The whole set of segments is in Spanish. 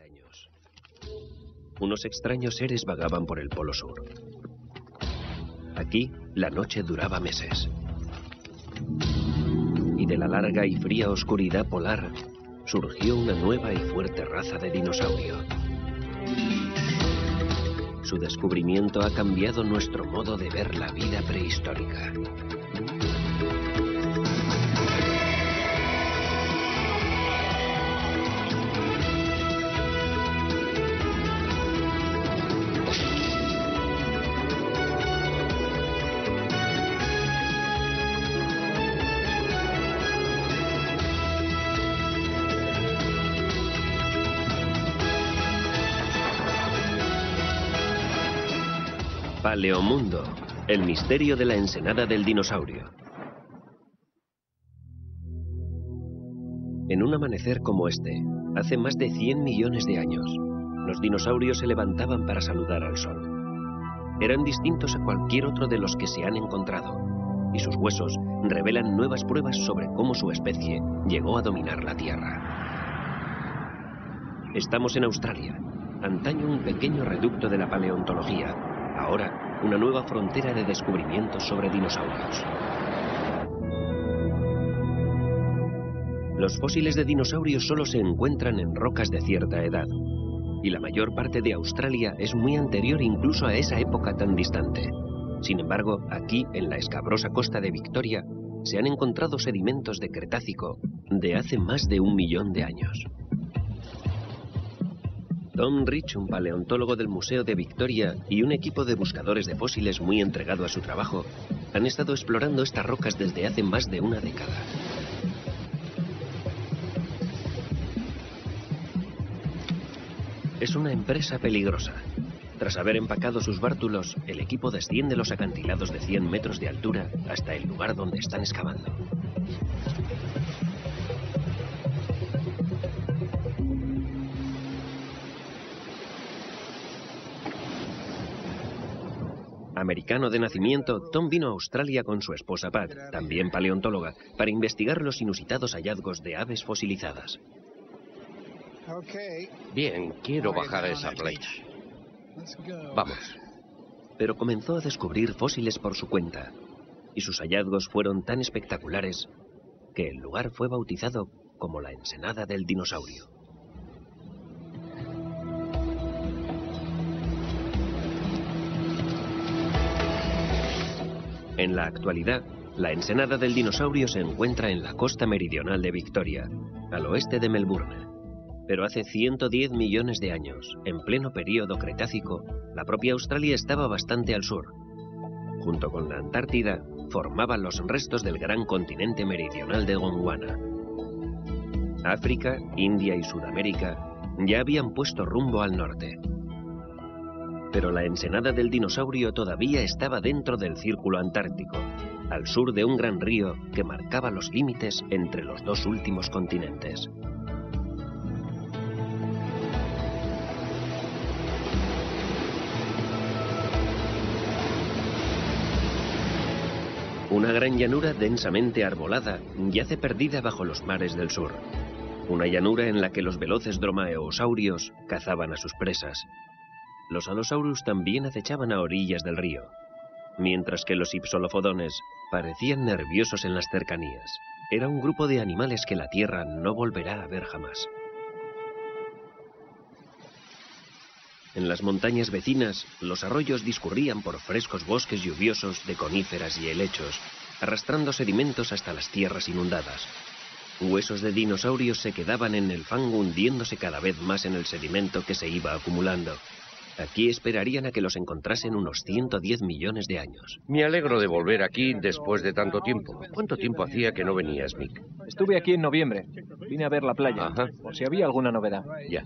años. Unos extraños seres vagaban por el Polo Sur. Aquí, la noche duraba meses. Y de la larga y fría oscuridad polar surgió una nueva y fuerte raza de dinosaurio. Su descubrimiento ha cambiado nuestro modo de ver la vida prehistórica. Paleomundo, el misterio de la ensenada del dinosaurio. En un amanecer como este, hace más de 100 millones de años, los dinosaurios se levantaban para saludar al sol. Eran distintos a cualquier otro de los que se han encontrado, y sus huesos revelan nuevas pruebas sobre cómo su especie llegó a dominar la Tierra. Estamos en Australia, antaño un pequeño reducto de la paleontología. Ahora, una nueva frontera de descubrimientos sobre dinosaurios. Los fósiles de dinosaurios solo se encuentran en rocas de cierta edad, y la mayor parte de Australia es muy anterior incluso a esa época tan distante. Sin embargo, aquí, en la escabrosa costa de Victoria, se han encontrado sedimentos de Cretácico de hace más de 1 millón de años. Tom Rich, un paleontólogo del Museo de Victoria, y un equipo de buscadores de fósiles muy entregado a su trabajo, han estado explorando estas rocas desde hace más de una década. Es una empresa peligrosa. Tras haber empacado sus bártulos, el equipo desciende los acantilados de 100 metros de altura hasta el lugar donde están excavando. Americano de nacimiento, Tom vino a Australia con su esposa Pat, también paleontóloga, para investigar los inusitados hallazgos de aves fosilizadas. Bien, quiero bajar a esa playa. Vamos. Pero comenzó a descubrir fósiles por su cuenta, y sus hallazgos fueron tan espectaculares que el lugar fue bautizado como la ensenada del dinosaurio. En la actualidad, la ensenada del dinosaurio se encuentra en la costa meridional de Victoria, al oeste de Melbourne. Pero hace 110 millones de años, en pleno período Cretácico, la propia Australia estaba bastante al sur. Junto con la Antártida, formaban los restos del gran continente meridional de Gondwana. África, India y Sudamérica ya habían puesto rumbo al norte. Pero la ensenada del dinosaurio todavía estaba dentro del círculo antártico, al sur de un gran río que marcaba los límites entre los dos últimos continentes. Una gran llanura densamente arbolada yace perdida bajo los mares del sur. Una llanura en la que los veloces dromaeosaurios cazaban a sus presas. Los alosaurus también acechaban a orillas del río, mientras que los ipsilofodones parecían nerviosos en las cercanías. Era un grupo de animales que la Tierra no volverá a ver jamás. En las montañas vecinas, los arroyos discurrían por frescos bosques lluviosos de coníferas y helechos, arrastrando sedimentos hasta las tierras inundadas. Huesos de dinosaurios se quedaban en el fango hundiéndose cada vez más en el sedimento que se iba acumulando. Aquí esperarían a que los encontrasen unos 110 millones de años. Me alegro de volver aquí después de tanto tiempo. ¿Cuánto tiempo hacía que no venías, Mick? Estuve aquí en noviembre. Vine a ver la playa, por si había alguna novedad. Ya.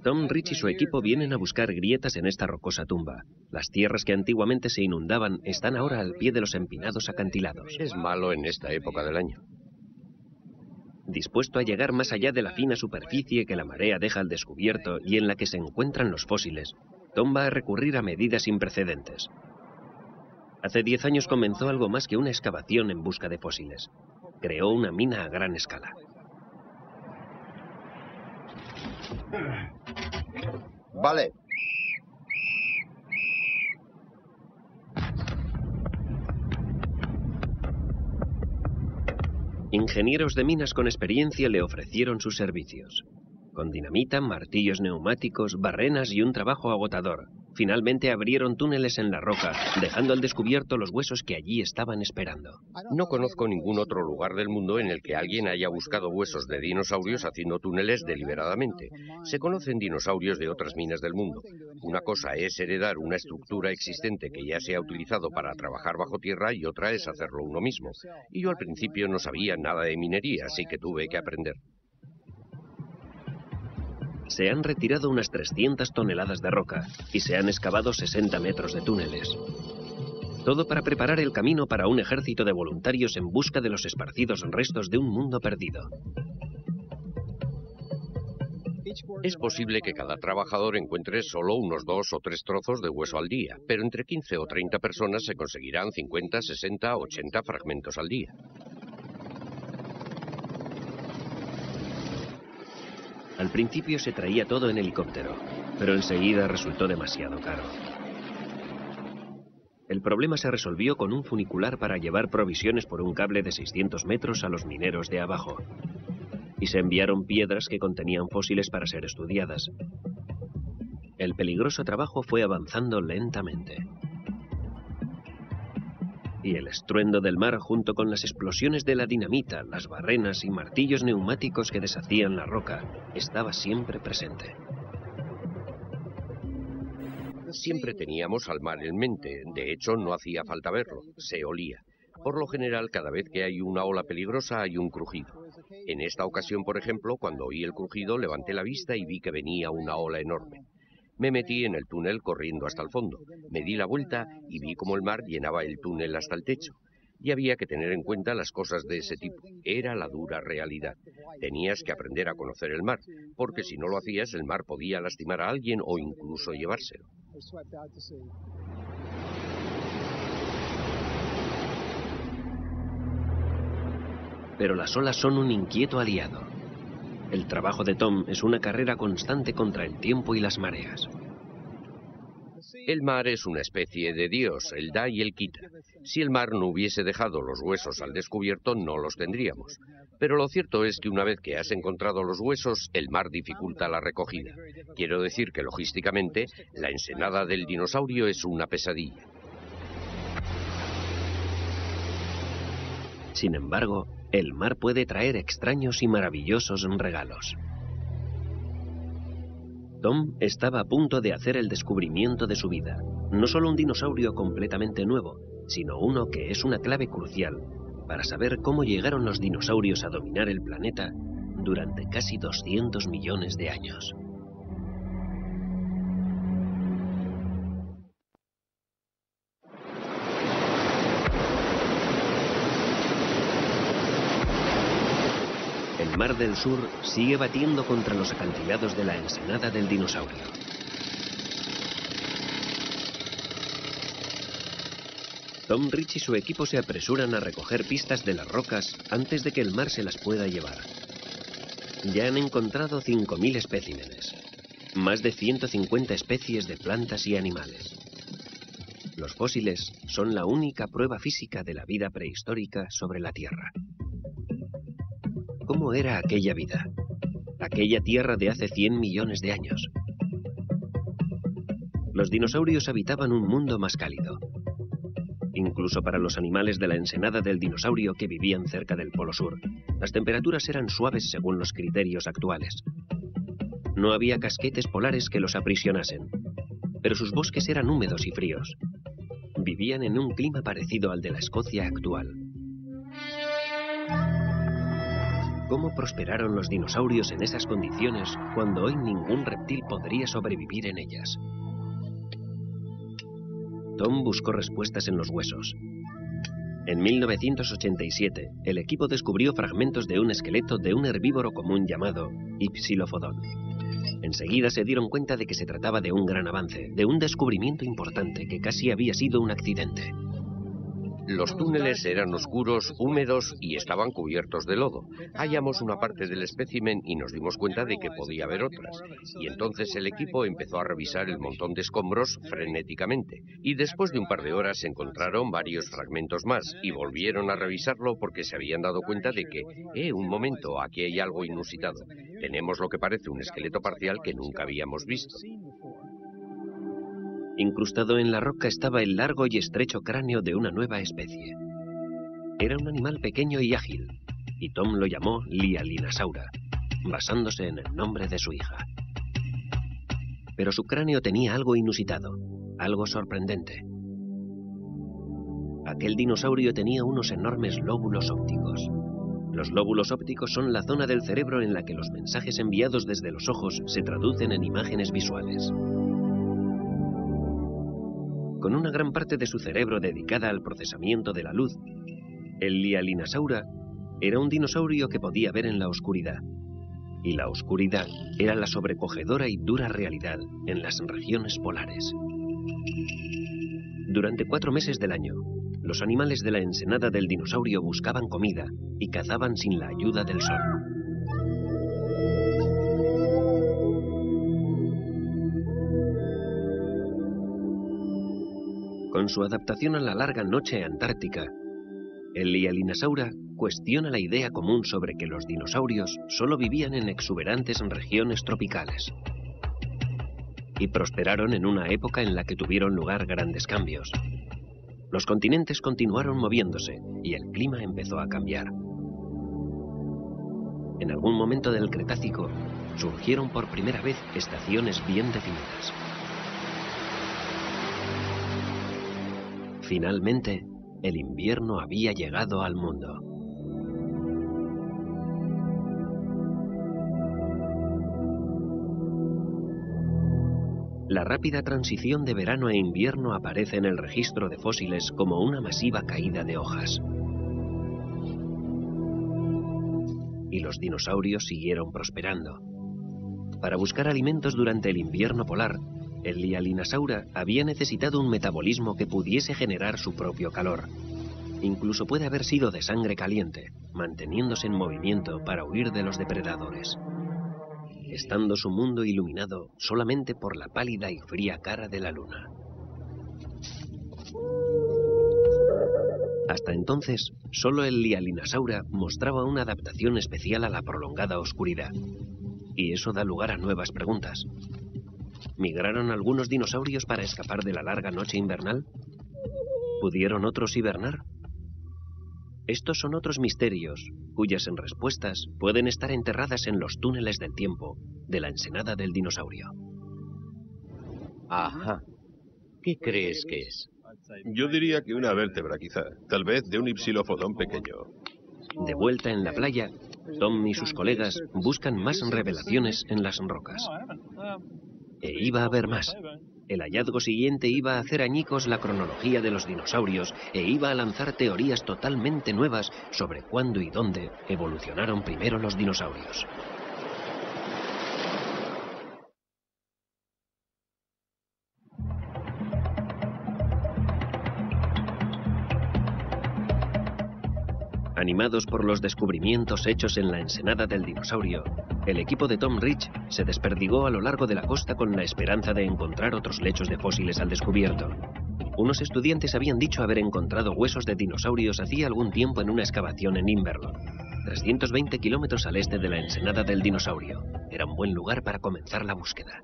Tom Rich y su equipo vienen a buscar grietas en esta rocosa tumba. Las tierras que antiguamente se inundaban están ahora al pie de los empinados acantilados. Es malo en esta época del año. Dispuesto a llegar más allá de la fina superficie que la marea deja al descubierto y en la que se encuentran los fósiles, Tom va a recurrir a medidas sin precedentes. Hace 10 años comenzó algo más que una excavación en busca de fósiles. Creó una mina a gran escala. Vale. Ingenieros de minas con experiencia le ofrecieron sus servicios. Con dinamita, martillos neumáticos, barrenas y un trabajo agotador. Finalmente abrieron túneles en la roca, dejando al descubierto los huesos que allí estaban esperando. No conozco ningún otro lugar del mundo en el que alguien haya buscado huesos de dinosaurios haciendo túneles deliberadamente. Se conocen dinosaurios de otras minas del mundo. Una cosa es heredar una estructura existente que ya se ha utilizado para trabajar bajo tierra y otra es hacerlo uno mismo. Y yo al principio no sabía nada de minería, así que tuve que aprender. Se han retirado unas 300 toneladas de roca y se han excavado 60 metros de túneles. Todo para preparar el camino para un ejército de voluntarios en busca de los esparcidos restos de un mundo perdido. Es posible que cada trabajador encuentre solo unos 2 o 3 trozos de hueso al día, pero entre 15 o 30 personas se conseguirán 50, 60, 80 fragmentos al día. Al principio se traía todo en helicóptero, pero enseguida resultó demasiado caro. El problema se resolvió con un funicular para llevar provisiones por un cable de 600 metros a los mineros de abajo. Y se enviaron piedras que contenían fósiles para ser estudiadas. El peligroso trabajo fue avanzando lentamente. Y el estruendo del mar, junto con las explosiones de la dinamita, las barrenas y martillos neumáticos que deshacían la roca, estaba siempre presente. Siempre teníamos al mar en mente. De hecho, no hacía falta verlo. Se olía. Por lo general, cada vez que hay una ola peligrosa, hay un crujido. En esta ocasión, por ejemplo, cuando oí el crujido, levanté la vista y vi que venía una ola enorme. Me metí en el túnel corriendo hasta el fondo. Me di la vuelta y vi cómo el mar llenaba el túnel hasta el techo. Y había que tener en cuenta las cosas de ese tipo. Era la dura realidad. Tenías que aprender a conocer el mar, porque si no lo hacías, el mar podía lastimar a alguien o incluso llevárselo. Pero las olas son un inquieto aliado. El trabajo de Tom es una carrera constante contra el tiempo y las mareas. El mar es una especie de Dios, el da y el quita. Si el mar no hubiese dejado los huesos al descubierto, no los tendríamos. Pero lo cierto es que una vez que has encontrado los huesos, el mar dificulta la recogida. Quiero decir que logísticamente, la ensenada del dinosaurio es una pesadilla. Sin embargo, el mar puede traer extraños y maravillosos regalos. Tom estaba a punto de hacer el descubrimiento de su vida. No solo un dinosaurio completamente nuevo, sino uno que es una clave crucial para saber cómo llegaron los dinosaurios a dominar el planeta durante casi 200 millones de años. El Mar del Sur sigue batiendo contra los acantilados de la ensenada del dinosaurio. Tom, Rich y su equipo se apresuran a recoger pistas de las rocas antes de que el mar se las pueda llevar. Ya han encontrado 5.000 especímenes, más de 150 especies de plantas y animales. Los fósiles son la única prueba física de la vida prehistórica sobre la Tierra. ¿Cómo era aquella vida? Aquella Tierra de hace 100 millones de años. Los dinosaurios habitaban un mundo más cálido. Incluso para los animales de la ensenada del dinosaurio que vivían cerca del Polo Sur, las temperaturas eran suaves según los criterios actuales. No había casquetes polares que los aprisionasen, pero sus bosques eran húmedos y fríos. Vivían en un clima parecido al de la Escocia actual. ¿Cómo prosperaron los dinosaurios en esas condiciones cuando hoy ningún reptil podría sobrevivir en ellas? Tom buscó respuestas en los huesos. En 1987, el equipo descubrió fragmentos de un esqueleto de un herbívoro común llamado Hypsilophodon. Enseguida se dieron cuenta de que se trataba de un gran avance, de un descubrimiento importante que casi había sido un accidente. Los túneles eran oscuros, húmedos y estaban cubiertos de lodo. Hallamos una parte del espécimen y nos dimos cuenta de que podía haber otras. Y entonces el equipo empezó a revisar el montón de escombros frenéticamente. Y después de un par de horas encontraron varios fragmentos más y volvieron a revisarlo porque se habían dado cuenta de que, un momento, aquí hay algo inusitado. Tenemos lo que parece un esqueleto parcial que nunca habíamos visto. Incrustado en la roca estaba el largo y estrecho cráneo de una nueva especie. Era un animal pequeño y ágil, y Tom lo llamó Lialinasaura, basándose en el nombre de su hija. Pero su cráneo tenía algo inusitado, algo sorprendente. Aquel dinosaurio tenía unos enormes lóbulos ópticos. Los lóbulos ópticos son la zona del cerebro en la que los mensajes enviados desde los ojos se traducen en imágenes visuales. Con una gran parte de su cerebro dedicada al procesamiento de la luz, el Lialinasaura era un dinosaurio que podía ver en la oscuridad. Y la oscuridad era la sobrecogedora y dura realidad en las regiones polares. Durante 4 meses del año, los animales de la ensenada del dinosaurio buscaban comida y cazaban sin la ayuda del sol. Con su adaptación a la larga noche antártica, el Lialinasaura cuestiona la idea común sobre que los dinosaurios solo vivían en exuberantes regiones tropicales. Y prosperaron en una época en la que tuvieron lugar grandes cambios. Los continentes continuaron moviéndose y el clima empezó a cambiar. En algún momento del Cretácico surgieron por primera vez estaciones bien definidas. Finalmente, el invierno había llegado al mundo. La rápida transición de verano e invierno aparece en el registro de fósiles como una masiva caída de hojas. Y los dinosaurios siguieron prosperando. Para buscar alimentos durante el invierno polar, el Lialinasaura había necesitado un metabolismo que pudiese generar su propio calor. Incluso puede haber sido de sangre caliente, manteniéndose en movimiento para huir de los depredadores, estando su mundo iluminado solamente por la pálida y fría cara de la luna. Hasta entonces, solo el Lialinasaura mostraba una adaptación especial a la prolongada oscuridad. Y eso da lugar a nuevas preguntas. ¿Migraron algunos dinosaurios para escapar de la larga noche invernal? ¿Pudieron otros hibernar? Estos son otros misterios, cuyas respuestas pueden estar enterradas en los túneles del tiempo de la ensenada del dinosaurio. Ajá. ¿Qué crees que es? Yo diría que una vértebra, quizá. Tal vez de un ipsilofodón pequeño. De vuelta en la playa, Tom y sus colegas buscan más revelaciones en las rocas. E iba a haber más. El hallazgo siguiente iba a hacer añicos la cronología de los dinosaurios e iba a lanzar teorías totalmente nuevas sobre cuándo y dónde evolucionaron primero los dinosaurios. Animados por los descubrimientos hechos en la ensenada del dinosaurio, el equipo de Tom Rich se desperdigó a lo largo de la costa con la esperanza de encontrar otros lechos de fósiles al descubierto. Unos estudiantes habían dicho haber encontrado huesos de dinosaurios hacía algún tiempo en una excavación en Inverloch, 320 kilómetros al este de la ensenada del dinosaurio. Era un buen lugar para comenzar la búsqueda.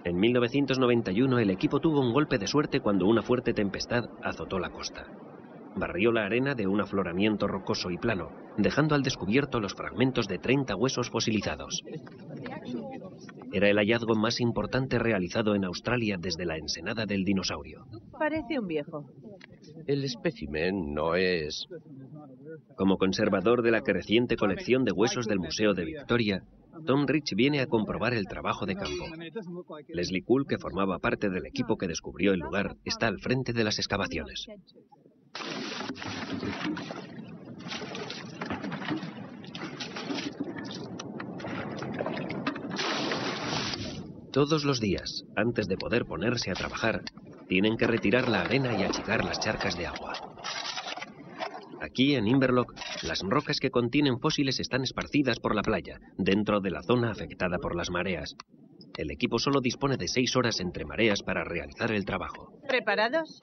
En 1991 el equipo tuvo un golpe de suerte cuando una fuerte tempestad azotó la costa. Barrió la arena de un afloramiento rocoso y plano, dejando al descubierto los fragmentos de 30 huesos fosilizados. Era el hallazgo más importante realizado en Australia desde la ensenada del dinosaurio. Parece un viejo. El espécimen no es... Como conservador de la creciente colección de huesos del Museo de Victoria, Tom Rich viene a comprobar el trabajo de campo. Leslie Kuhl, que formaba parte del equipo que descubrió el lugar, está al frente de las excavaciones. Todos los días, antes de poder ponerse a trabajar, tienen que retirar la arena y achicar las charcas de agua. Aquí, en Inverloch, las rocas que contienen fósiles están esparcidas por la playa, dentro de la zona afectada por las mareas. El equipo solo dispone de 6 horas entre mareas para realizar el trabajo. ¿Preparados?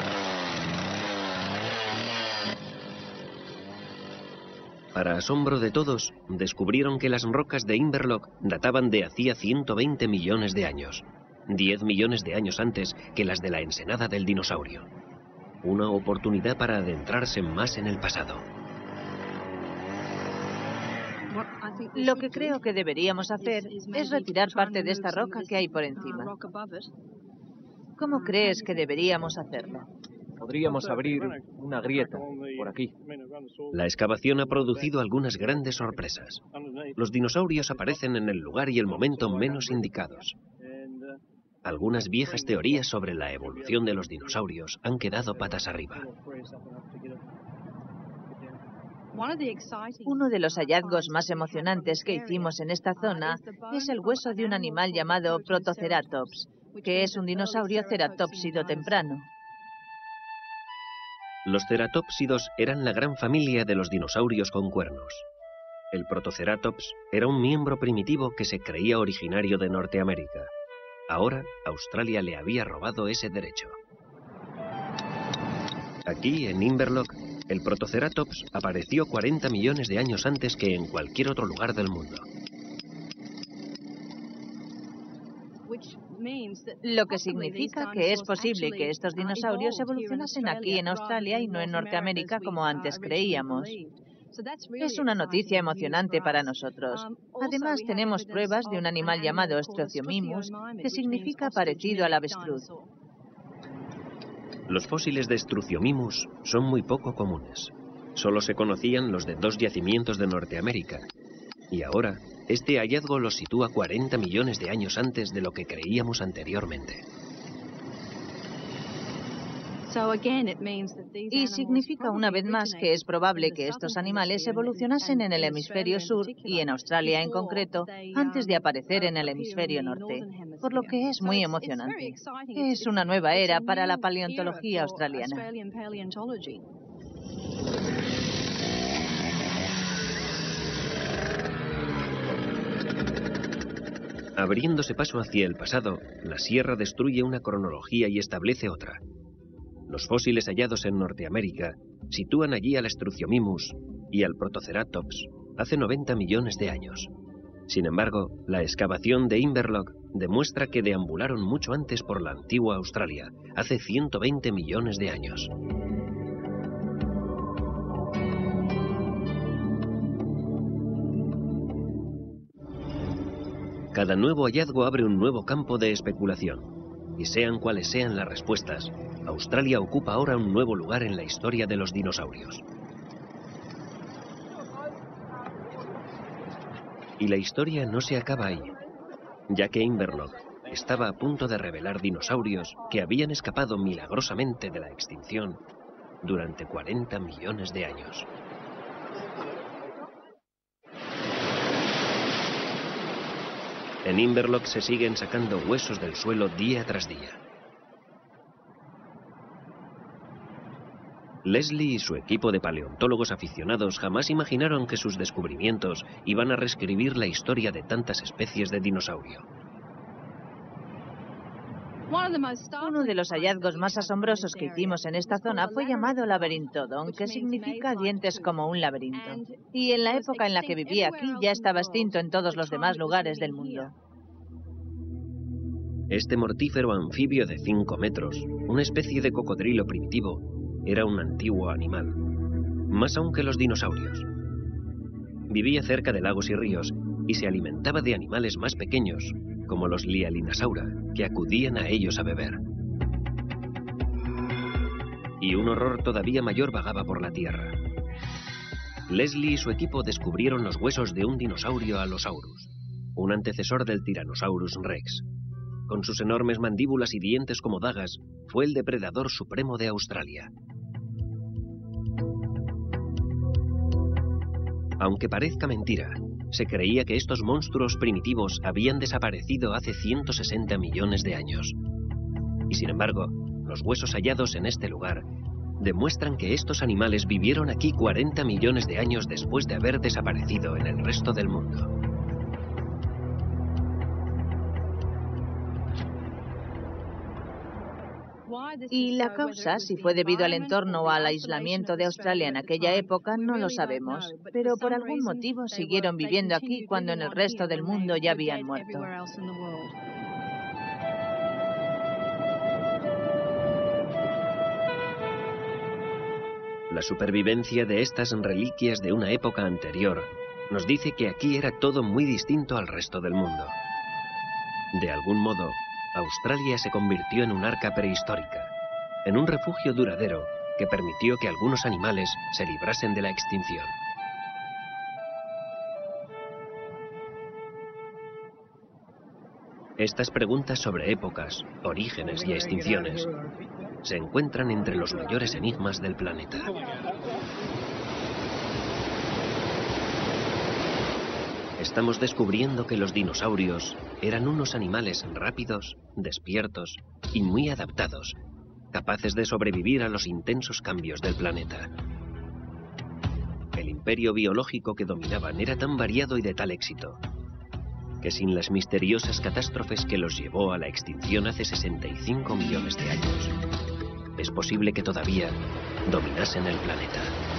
Para asombro de todos, descubrieron que las rocas de Inverloch databan de hacía 120 millones de años. 10 millones de años antes que las de la ensenada del dinosaurio. Una oportunidad para adentrarse más en el pasado. Lo que creo que deberíamos hacer es retirar parte de esta roca que hay por encima. ¿Cómo crees que deberíamos hacerlo? Podríamos abrir una grieta por aquí. La excavación ha producido algunas grandes sorpresas. Los dinosaurios aparecen en el lugar y el momento menos indicados. Algunas viejas teorías sobre la evolución de los dinosaurios han quedado patas arriba. Uno de los hallazgos más emocionantes que hicimos en esta zona es el hueso de un animal llamado Protoceratops, que es un dinosaurio ceratópsido temprano. Los ceratópsidos eran la gran familia de los dinosaurios con cuernos. El Protoceratops era un miembro primitivo que se creía originario de Norteamérica. Ahora, Australia le había robado ese derecho. Aquí, en Inverloch, el Protoceratops apareció 40 millones de años antes que en cualquier otro lugar del mundo. Lo que significa que es posible que estos dinosaurios evolucionasen aquí en Australia y no en Norteamérica como antes creíamos. Es una noticia emocionante para nosotros. Además, tenemos pruebas de un animal llamado Struthiomimus, que significa parecido al avestruz. Los fósiles de Struthiomimus son muy poco comunes. Solo se conocían los de 2 yacimientos de Norteamérica. Y ahora, este hallazgo los sitúa 40 millones de años antes de lo que creíamos anteriormente. Y significa una vez más que es probable que estos animales evolucionasen en el hemisferio sur y en Australia en concreto antes de aparecer en el hemisferio norte, por lo que es muy emocionante. Es una nueva era para la paleontología australiana. Abriéndose paso hacia el pasado, la sierra destruye una cronología y establece otra. Los fósiles hallados en Norteamérica sitúan allí al Struthiomimus y al Protoceratops hace 90 millones de años. Sin embargo, la excavación de Inverloch demuestra que deambularon mucho antes por la antigua Australia, hace 120 millones de años. Cada nuevo hallazgo abre un nuevo campo de especulación. Y sean cuales sean las respuestas, Australia ocupa ahora un nuevo lugar en la historia de los dinosaurios. Y la historia no se acaba ahí, ya que Inverloch estaba a punto de revelar dinosaurios que habían escapado milagrosamente de la extinción durante 40 millones de años. En Inverloch se siguen sacando huesos del suelo día tras día. Leslie y su equipo de paleontólogos aficionados jamás imaginaron que sus descubrimientos iban a reescribir la historia de tantas especies de dinosaurio. Uno de los hallazgos más asombrosos que hicimos en esta zona fue llamado Laberintodon, que significa dientes como un laberinto. Y en la época en la que vivía aquí ya estaba extinto en todos los demás lugares del mundo. Este mortífero anfibio de 5 metros, una especie de cocodrilo primitivo, era un antiguo animal, más aún que los dinosaurios. Vivía cerca de lagos y ríos y se alimentaba de animales más pequeños, como los Lialinasaura, que acudían a ellos a beber. Y un horror todavía mayor vagaba por la tierra. Leslie y su equipo descubrieron los huesos de un dinosaurio Allosaurus, un antecesor del Tyrannosaurus Rex. Con sus enormes mandíbulas y dientes como dagas, fue el depredador supremo de Australia. Aunque parezca mentira, se creía que estos monstruos primitivos habían desaparecido hace 160 millones de años. Y sin embargo, los huesos hallados en este lugar demuestran que estos animales vivieron aquí 40 millones de años después de haber desaparecido en el resto del mundo. Y la causa, si fue debido al entorno o al aislamiento de Australia en aquella época, no lo sabemos. Pero por algún motivo siguieron viviendo aquí cuando en el resto del mundo ya habían muerto. La supervivencia de estas reliquias de una época anterior nos dice que aquí era todo muy distinto al resto del mundo. De algún modo, Australia se convirtió en un arca prehistórica, en un refugio duradero que permitió que algunos animales se librasen de la extinción. Estas preguntas sobre épocas, orígenes y extinciones se encuentran entre los mayores enigmas del planeta. Estamos descubriendo que los dinosaurios eran unos animales rápidos, despiertos y muy adaptados, capaces de sobrevivir a los intensos cambios del planeta. El imperio biológico que dominaban era tan variado y de tal éxito, que sin las misteriosas catástrofes que los llevó a la extinción hace 65 millones de años, es posible que todavía dominasen el planeta.